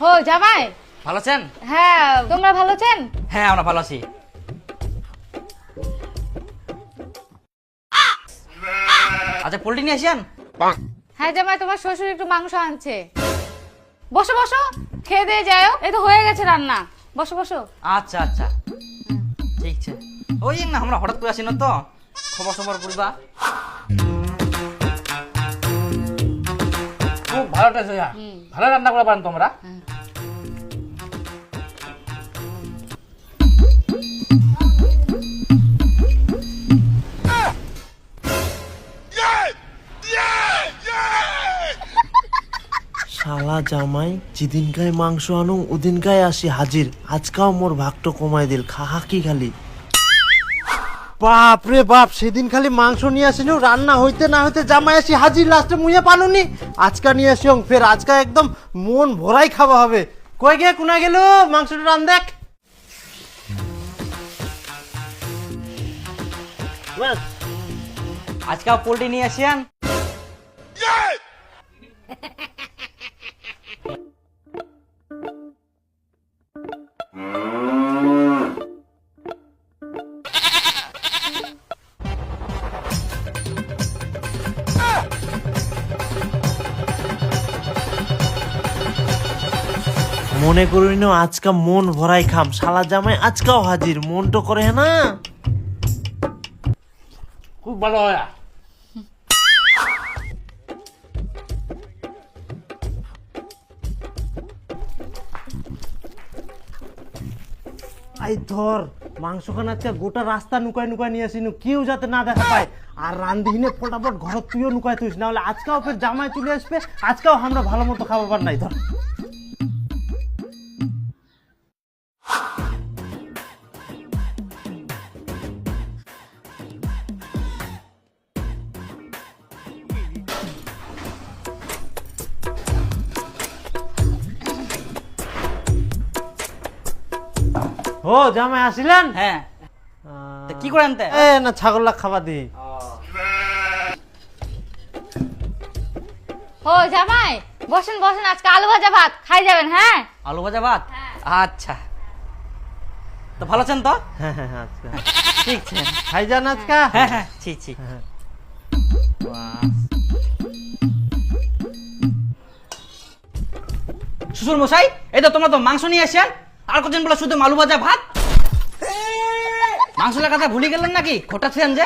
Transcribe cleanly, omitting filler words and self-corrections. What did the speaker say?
হো জামাই, ভালো আছেন? হ্যাঁ তোমরা ভালো আছেন? হ্যাঁ আমরা ভালো আছি। আচ্ছা পোল্ট্রি নিয়ে আসেন। হ্যাঁ জামাই, তোমার শ্বশুর একটু মাংস আনছে। বসো বসো, খেয়ে দিয়ে যাও, এই তো হয়ে গেছে রান্না। বসো বসো। আচ্ছা আচ্ছা ঠিক আছে। ওই না আমরা হঠাৎ করে আসি না তো, খবর সবর করবা। খুব ভালো টেস্ট হইয়া, ভালো রান্না করে পারেন তোমরা। শালা জামাই যেদিনকায় মাংস আনো ওদিনকায় আসি হাজির। আজকাও মোর ভাগটো কমাই দিল, খাহা কি খালি। বাপ রে বাপ, সেদিন খালি মাংস নিয়ে আসিল, রান্না হইতে না হইতে জামাই আসি হাজির, লাস্টে মুইয়া পানুনি। আজকা নিয়ে আসি ফের আজকা একদম মন ভরাই খাওয়া হবে। কই গে কোনা গেল মাংসটা রান দেখ। আজকে পোল্ট্রি নিয়ে আসেন। মনে করি না আজকা মন ভরাই খাম, শালা জামাই আজকাও হাজির, মন তো করে না। খুব ভালো হয়। আই ধর মাংস খান আজকে গোটা রাস্তা নুকায় নুকায় নিয়ে আসিনু, কেউ যাতে না দেখা পায়। আর রান্ধিনে ফটাফট ঘর তুইও নুকায় তুইস, না হলে আজকাও ফের জামাই চলে আসবে, আজকাও আমরা ভালো মতো খাবার নাই। ধর ও জামাই আসিলেন? হ্যাঁ তা কি করেন তে? এ না ছাগল খাবার দি। ও জামাই, বসেন বসেন, আজকে আলু ভাজা ভাত খাই যাবেন। হ্যাঁ আলু ভাজা ভাত। আচ্ছা তো ভালো আছেন তো? হ্যাঁ হ্যাঁ আচ্ছা ঠিক আছে। খাই যান আজকা। হ্যাঁ হ্যাঁ ছি ছি। শ্বশুর মশাই, এই তো তোমরা তো মাংস নিয়ে আসেন, আর কজন বলে শুধু আলু ভাজা ভাত। মাংসের কথা ভুলে গেলেন নাকি? খোটা ছিলেন যে।